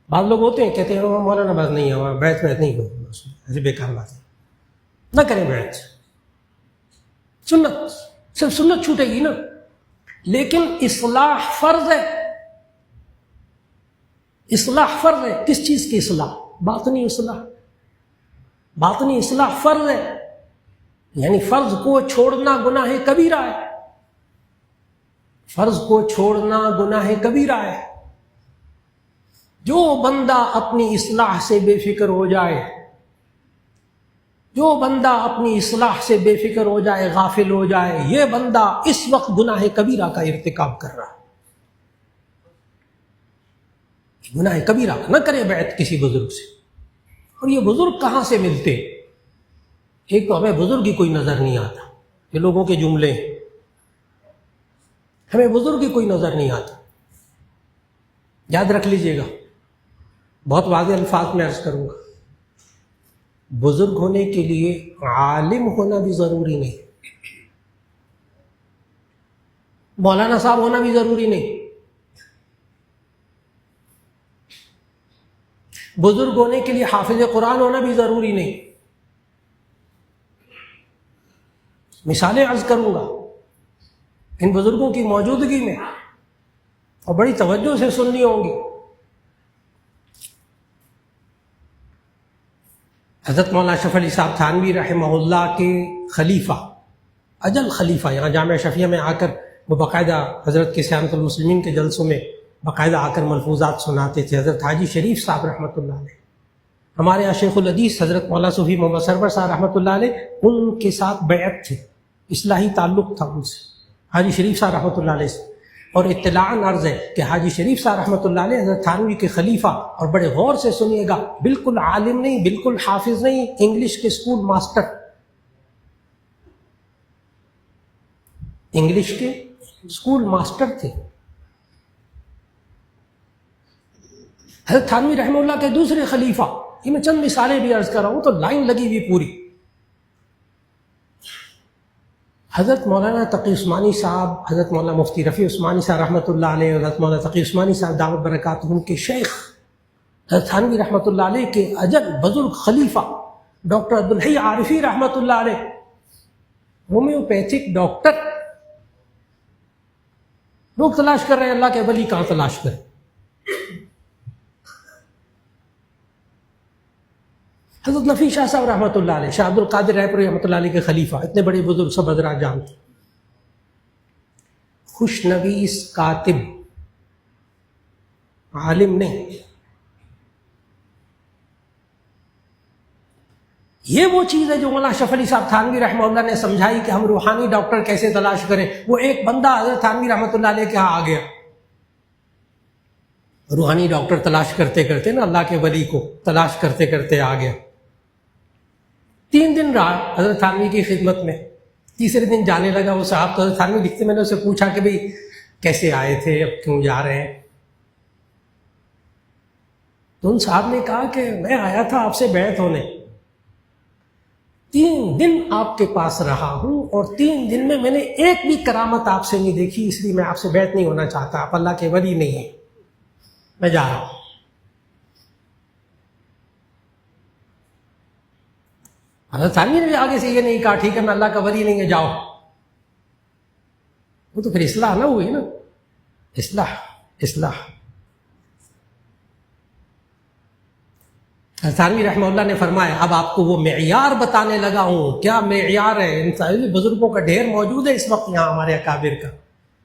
بعض لوگ ہوتے ہیں کہتے ہیں مولانا بات نہیں ہے، بیعت نہیں کرو، ایسے بیکار بات ہے. نہ کریں بیعت، سنت، صرف سنت چھوٹے گی نا. لیکن اصلاح فرض ہے. اصلاح فرض ہے. کس چیز کی اصلاح؟ باطنی اصلاح. باطنی اصلاح فرض ہے، یعنی فرض کو چھوڑنا گناہ کبیرہ ہے. فرض کو چھوڑنا گناہ کبیرہ ہے. جو بندہ اپنی اصلاح سے بے فکر ہو جائے، جو بندہ اپنی اصلاح سے بے فکر ہو جائے، غافل ہو جائے، یہ بندہ اس وقت گناہ کبیرہ کا ارتکاب کر رہا ہے. گناہ کبیرہ نہ کرے بیعت کسی بزرگ سے. اور یہ بزرگ کہاں سے ملتے؟ ایک تو ہمیں بزرگ ہی کوئی نظر نہیں آتا، یہ لوگوں کے جملے ہیں. ہمیں بزرگ ہی کوئی نظر نہیں آتا. یاد رکھ لیجئے گا، بہت واضح الفاظ میں عرض کروں گا. بزرگ ہونے کے لیے عالم ہونا بھی ضروری نہیں، مولانا صاحب ہونا بھی ضروری نہیں. بزرگ ہونے کے لیے حافظ قرآن ہونا بھی ضروری نہیں. مثالیں عرض کروں گا ان بزرگوں کی موجودگی میں، اور بڑی توجہ سے سننی ہوں گی. حضرت مولانا اشرف علی صاحب تھانوی رحمہ اللہ کے خلیفہ، اجل خلیفہ، یہاں جامعہ شفیہ میں آ کر وہ باقاعدہ حضرت کے سیانت المسلمین کے جلسوں میں باقاعدہ آ کر ملفوظات سناتے تھے. حضرت حاجی شریف صاحب رحمۃ اللہ علیہ. ہمارے یہاں شیخ الحدیث حضرت مولانا صوفی محمد سرور صاحب رحمۃ اللہ علیہ، ان کے ساتھ بیعت تھے، اصلاحی تعلق تھا ان سے، حاجی شریف صاحب رحمۃ اللہ علیہ سے. اور اطلاعاً عرض ہے کہ حاجی شریف صاحب رحمۃ اللہ علیہ حضرت تھانوی کے خلیفہ، اور بڑے غور سے سنیے گا، بالکل عالم نہیں، بالکل حافظ نہیں، انگلش کے اسکول ماسٹر، انگلش کے اسکول ماسٹر تھے. حضرت تھانوی رحمہ اللہ کے دوسرے خلیفہ، یہ میں چند مثالیں بھی عرض کر رہا ہوں تو لائن لگی ہوئی پوری. حضرت مولانا تقی عثمانی صاحب، حضرت مولانا مفتی رفیع عثمانی صاحب رحمۃ اللہ علیہ، حضرت مولانا تقی عثمانی صاحب دعوت برکاتہم کے شیخ حضرت تھانوی رحمۃ اللہ علیہ کے اجل بزرگ خلیفہ ڈاکٹر عبدالحی عارفی رحمۃ اللہ علیہ، ہومیوپیتھک ڈاکٹر. لوگ تلاش کر رہے ہیں اللہ کے ولی کہاں تلاش کریں. حضرت نفی شاہ صاحب رحمۃ اللہ علیہ، شاہ عبد القادر رائے پوری رحمۃ اللہ علیہ کے خلیفہ، اتنے بڑے بزرگ سب حضرات جانتے. خوش نویس کاتب، عالم نہیں. یہ وہ چیز ہے جو مولانا اشرف علی صاحب تھانوی رحمہ اللہ نے سمجھائی کہ ہم روحانی ڈاکٹر کیسے تلاش کریں. وہ ایک بندہ حضرت تھانوی رحمۃ اللہ علیہ کے ہاں آ گیا، روحانی ڈاکٹر تلاش کرتے کرتے نا، اللہ کے ولی کو تلاش کرتے کرتے آ گیا. 3 دن رہا حضرت تھانوی کی خدمت میں. تیسرے دن جانے لگا. وہ صاحب تو حضرت تھانوی لکھتے، میں نے اسے پوچھا کہ بھئی کیسے آئے تھے، اب کیوں جا رہے ہیں؟ تو ان صاحب نے کہا کہ میں آیا تھا آپ سے بیعت ہونے، 3 دن آپ کے پاس رہا ہوں، اور 3 دن میں نے ایک بھی کرامت آپ سے نہیں دیکھی، اس لیے میں آپ سے بیعت نہیں ہونا چاہتا، آپ اللہ کے ولی نہیں ہیں، میں جا رہا ہوں. حضرت ثانوی نے بھی آگے سے یہ نہیں کہا ٹھیک ہے میں اللہ کا ولی نہیں ہے جاؤ، وہ تو پھر اصلاح نہ ہوئی نا، اصلاح. ثانوی رحمہ اللہ نے فرمایا اب آپ کو وہ معیار بتانے لگا ہوں. کیا معیار ہے؟ ان ساری بزرگوں کا ڈھیر موجود ہے اس وقت یہاں ہمارے اکابر کا،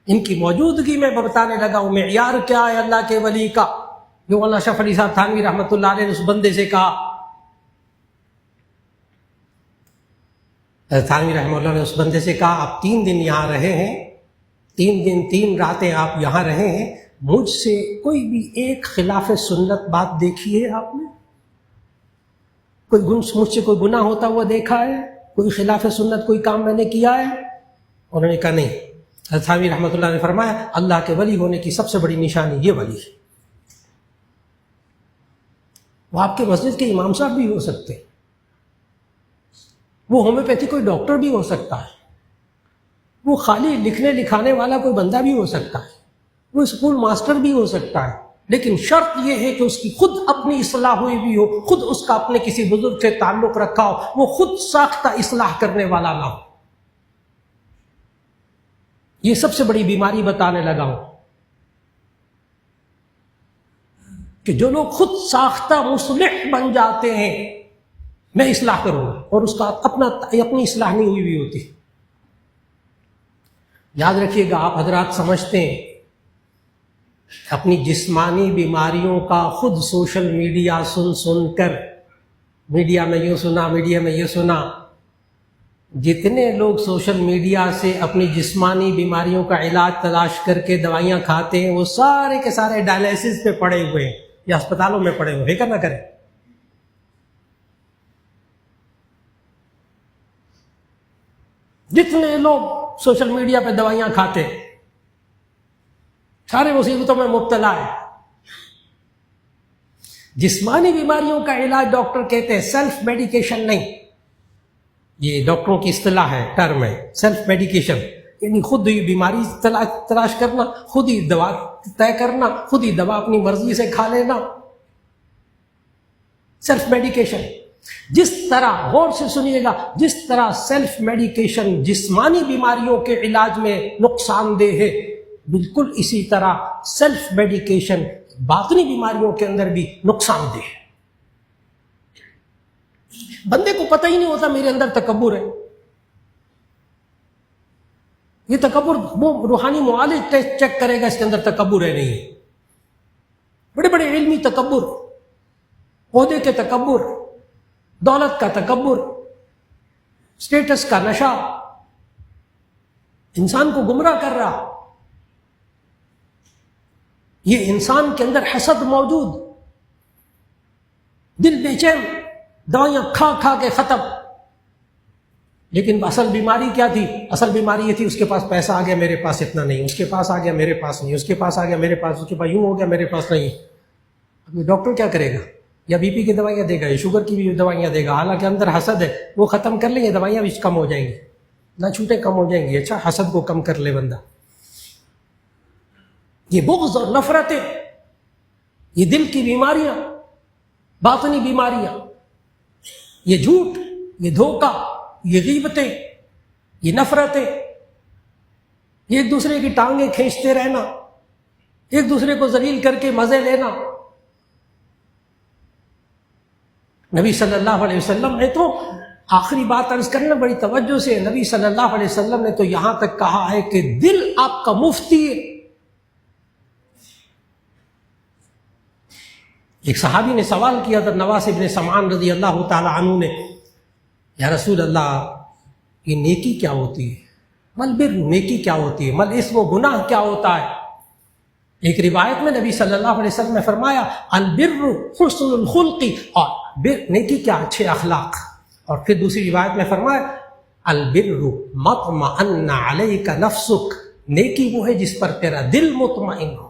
ان کی موجودگی میں بتانے لگا ہوں معیار کیا ہے اللہ کے ولی کا. جو مولانا اشرف علی صاحب تھانوی رحمۃ اللہ علیہ نے اس بندے سے کہا، تھانوی رحمہ اللہ نے اس بندے سے کہا آپ 3 دن یہاں رہے ہیں، 3 دن 3 راتیں آپ یہاں رہے ہیں، مجھ سے کوئی بھی ایک خلاف سنت بات دیکھی ہے آپ نے؟ مجھ سے کوئی گناہ ہوتا ہوا دیکھا ہے؟ کوئی خلاف سنت کوئی کام میں نے کیا ہے؟ انہوں نے کہا نہیں. حضرت ثانوی رحمۃ اللہ نے فرمایا اللہ کے ولی ہونے کی سب سے بڑی نشانی یہ ولی ہے. وہ آپ کے مسجد کے امام صاحب بھی ہو سکتے ہیں، وہ ہومیوپیتھی کوئی ڈاکٹر بھی ہو سکتا ہے، وہ خالی لکھنے لکھانے والا کوئی بندہ بھی ہو سکتا ہے، وہ اسکول ماسٹر بھی ہو سکتا ہے، لیکن شرط یہ ہے کہ اس کی خود اپنی اصلاح ہوئی بھی ہو، خود اس کا اپنے کسی بزرگ سے تعلق رکھا ہو، وہ خود ساختہ اصلاح کرنے والا نہ ہو. یہ سب سے بڑی بیماری بتانے لگا ہوں کہ جو لوگ خود ساختہ مصلح بن جاتے ہیں میں اصلاح کروں گا، اور اس کا اپنی اصلاح نہیں ہوئی بھی ہوتی. یاد رکھیے گا آپ حضرات سمجھتے ہیں اپنی جسمانی بیماریوں کا خود سوشل میڈیا سن کر، میڈیا میں یہ سنا، جتنے لوگ سوشل میڈیا سے اپنی جسمانی بیماریوں کا علاج تلاش کر کے دوائیاں کھاتے ہیں وہ سارے کے سارے ڈائلیسس پہ پڑے ہوئے ہیں یا اسپتالوں میں پڑے ہوئے، فکر نہ کریں. جتنے لوگ سوشل میڈیا پہ دوائیاں کھاتے سارے مصیبتوں میں مبتلا ہے. جسمانی بیماریوں کا علاج ڈاکٹر کہتے ہیں، سیلف میڈیکیشن نہیں، یہ ڈاکٹروں کی اصطلاح ہے، ٹرم ہے سیلف میڈیکیشن، یعنی خود ہی بیماری تلاش کرنا، خود ہی دوا طے کرنا، خود ہی دوا اپنی مرضی سے کھا لینا، سیلف میڈیکیشن. جس طرح غور سے سنیے گا، جس طرح سیلف میڈیکیشن جسمانی بیماریوں کے علاج میں نقصان دہ ہے، بالکل اسی طرح سیلف میڈیکیشن باطنی بیماریوں کے اندر بھی نقصان دہ ہے. بندے کو پتہ ہی نہیں ہوتا میرے اندر تکبر ہے. یہ تکبر وہ روحانی معالج چیک کرے گا اس کے اندر تکبر ہے نہیں ہے. بڑے بڑے علمی تکبر، عہدے کے تکبر، دولت کا تکبر، اسٹیٹس کا نشہ انسان کو گمراہ کر رہا. یہ انسان کے اندر حسد موجود، دل بے چین، دوائیاں کھا کھا کے ختم. لیکن اصل بیماری کیا تھی؟ اصل بیماری یہ تھی اس کے پاس پیسہ آ گیا میرے پاس اتنا نہیں، اس کے پاس آ گیا میرے پاس نہیں، اس کے پاس آ گیا میرے پاس، اس کے پاس یوں ہو گیا میرے پاس نہیں. اب یہ ڈاکٹر کیا کرے گا؟ یا بی پی کی دوائیاں دے گا یا شوگر کی بھی دوائیاں دے گا، حالانکہ اندر حسد ہے. وہ ختم کر لیں، یہ دوائیاں بھی کم ہو جائیں گی، نہ چھوٹے کم ہو جائیں گی. اچھا حسد کو کم کر لے بندہ. یہ بغض اور نفرتیں، یہ دل کی بیماریاں، باطنی بیماریاں، یہ جھوٹ، یہ دھوکہ، یہ غیبتیں، یہ نفرتیں، یہ ایک دوسرے کی ٹانگیں کھینچتے رہنا، ایک دوسرے کو ذلیل کر کے مزے لینا. نبی صلی اللہ علیہ وسلم نے تو آخری بات عرض کرنا بڑی توجہ سے، نبی صلی اللہ علیہ وسلم نے تو یہاں تک کہا ہے کہ دل آپ کا مفتی ہے. ایک صحابی نے سوال کیا تھا نواس ابن سمعان رضی اللہ تعالی عنہ نے، یا رسول اللہ یہ نیکی کیا ہوتی ہے؟ مل بر، نیکی کیا ہوتی ہے؟ مل اسم و گناہ کیا ہوتا ہے؟ ایک روایت میں نبی صلی اللہ علیہ وسلم نے فرمایا البر حسن الخلق، اور نیکی کیا؟ اچھے اخلاق. اور پھر دوسری روایت میں فرمایا البر مطمئن علیک نفسک، نیکی وہ ہے جس پر تیرا دل مطمئن ہو.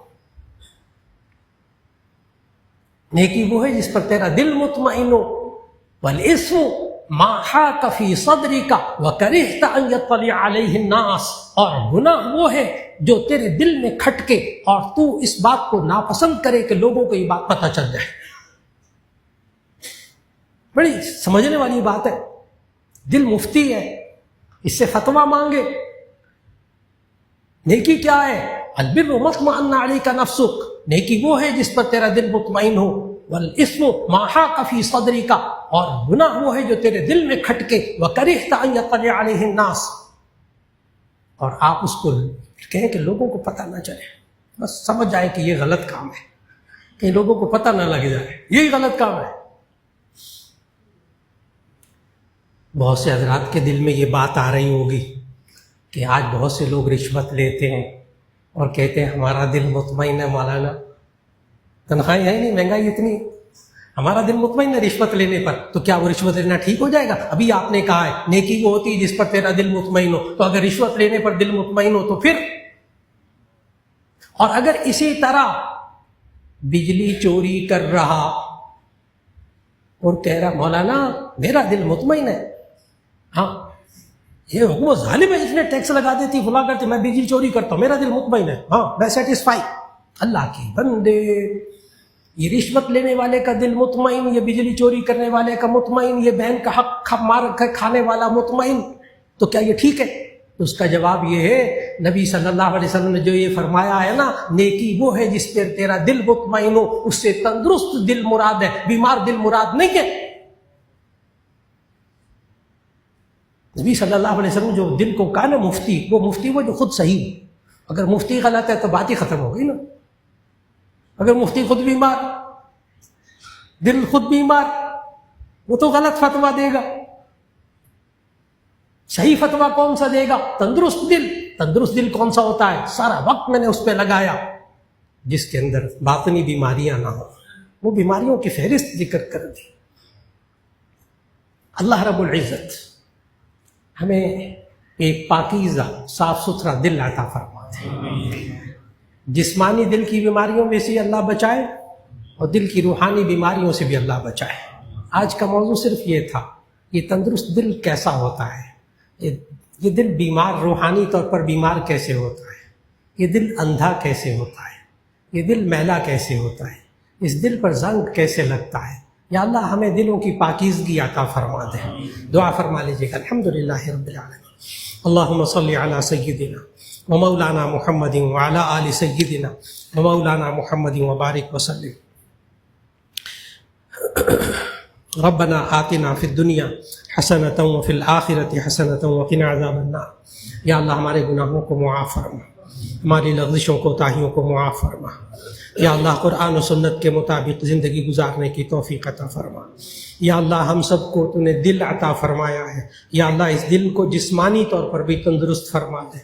نیکی وہ ہے جس پر تیرا دل مطمئن ہو. والاسم ما حاک فی صدرک وکرہت ان یطلع علیہ الناس، اور گناہ وہ ہے جو تیرے دل میں کھٹکے اور تو اس بات کو ناپسند کرے کہ لوگوں کو یہ بات پتہ چل جائے. بڑی سمجھنے والی بات ہے. دل مفتی ہے، اس سے فتویٰ مانگے۔ نیکی کیا ہے؟ البر ما اطمأن علیک نفسک، نیکی وہ ہے جس پر تیرا دل مطمئن ہو۔ والاسم ما حاق فی صدرک، اور گناہ وہ ہے جو تیرے دل میں کھٹکے۔ وکرہت ان یطلع علیہ الناس، اور آپ اس کو کہیں کہ لوگوں کو پتہ نہ چلے، بس سمجھ جائے کہ یہ غلط کام ہے، کہ لوگوں کو پتہ نہ لگ جائے یہی غلط کام ہے۔ بہت سے حضرات کے دل میں یہ بات آ رہی ہوگی کہ آج بہت سے لوگ رشوت لیتے ہیں اور کہتے ہیں ہمارا دل مطمئن ہے مولانا، تنخواہیں ہیں نہیں، مہنگائی اتنی، ہمارا دل مطمئن ہے رشوت لینے پر، تو کیا وہ رشوت لینا ٹھیک ہو جائے گا؟ ابھی آپ نے کہا ہے نیکی وہ ہوتی ہے جس پر تیرا دل مطمئن ہو، تو اگر رشوت لینے پر دل مطمئن ہو تو پھر؟ اور اگر اسی طرح بجلی چوری کر رہا اور کہہ رہا مولانا میرا دل مطمئن ہے، ہاں یہ حکومت ظالم ہے، اس نے ٹیکس لگا دیتی، فلاں کرتی، میں بجلی چوری کرتا ہوں، میرا دل مطمئن ہے، ہاں میں سیٹسفائی۔ اللہ کے بندے، یہ رشوت لینے والے کا دل مطمئن، یہ بجلی چوری کرنے والے کا مطمئن، یہ بہن کا حق مار کھانے والا مطمئن، تو کیا یہ ٹھیک ہے؟ تو اس کا جواب یہ ہے، نبی صلی اللہ علیہ وسلم نے جو یہ فرمایا ہے نا، نیکی وہ ہے جس پر تیرا دل مطمئن ہو، اس سے تندرست دل مراد ہے، بیمار دل مراد نہیں ہے۔ نبی صلی اللہ علیہ وسلم جو دل کو کہا نا مفتی، وہ مفتی وہ جو خود صحیح ہو۔ اگر مفتی غلط ہے تو بات ہی ختم ہو گئی نا۔ اگر مفتی خود بیمار، دل خود بیمار، وہ تو غلط فتویٰ دے گا۔ صحیح فتویٰ کون سا دے گا؟ تندرست دل۔ تندرست دل کون سا ہوتا ہے؟ سارا وقت میں نے اس پہ لگایا جس کے اندر باطنی بیماریاں نہ ہوں، وہ بیماریوں کی فہرست ذکر کر دی۔ اللہ رب العزت ہمیں ایک پاکیزہ صاف ستھرا دل عطا فرمائے، جسمانی دل کی بیماریوں میں سے اللہ بچائے اور دل کی روحانی بیماریوں سے بھی اللہ بچائے۔ آج کا موضوع صرف یہ تھا، یہ تندرست دل کیسا ہوتا ہے، یہ دل بیمار، روحانی طور پر بیمار کیسے ہوتا ہے، یہ دل اندھا کیسے ہوتا ہے، یہ دل میلا کیسے ہوتا ہے، اس دل پر زنگ کیسے لگتا ہے۔ یا اللہ ہمیں دلوں کی پاکیزگی عطا فرما دے۔ دعا فرما لیجیے گا۔ الحمدللہ رب العالمین، اللہم صلی علی سیدنا ومولانا محمد وعلی آل سیدنا ومولانا محمد وبارک وسلم۔ ربنا آتنا فی الدنیا حسنۃ وفی الآخرۃ حسنۃ وقنا عذاب النار۔ یا اللہ ہمارے گناہوں کو معاف فرما، ہماری لغزشوں کو تاہیوں کو معاف فرما۔ یا اللہ قرآن و سنت کے مطابق زندگی گزارنے کی توفیق عطا فرما۔ یا اللہ ہم سب کو تو نے دل عطا فرمایا ہے، یا اللہ اس دل کو جسمانی طور پر بھی تندرست فرما دے،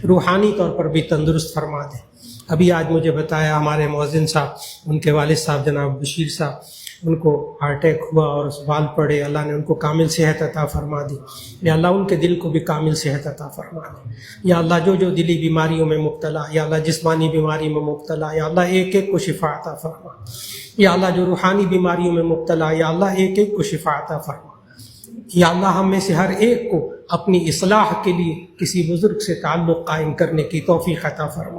روحانی طور پر بھی تندرست فرما دے۔ ابھی آج مجھے بتایا ہمارے مؤذن صاحب، ان کے والد صاحب جناب بشیر صاحب، ان کو ہارٹ اٹیک ہوا اور بال پڑے، اللہ نے ان کو کامل صحت عطا فرما دی۔ یا اللہ ان کے دل کو بھی کامل صحت عطا فرما دی۔ یا اللہ جو جو دلی بیماریوں میں مبتلا، یا اللہ جسمانی بیماری میں مبتلا، یا اللہ ایک ایک کو شفا عطا فرما۔ یا اللہ جو روحانی بیماریوں میں مبتلا، یا اللہ ایک ایک کو شفا عطا فرما۔ یا اللہ ہم میں سے ہر ایک کو اپنی اصلاح کے لیے کسی بزرگ سے تعلق قائم کرنے کی توفیق عطا فرما۔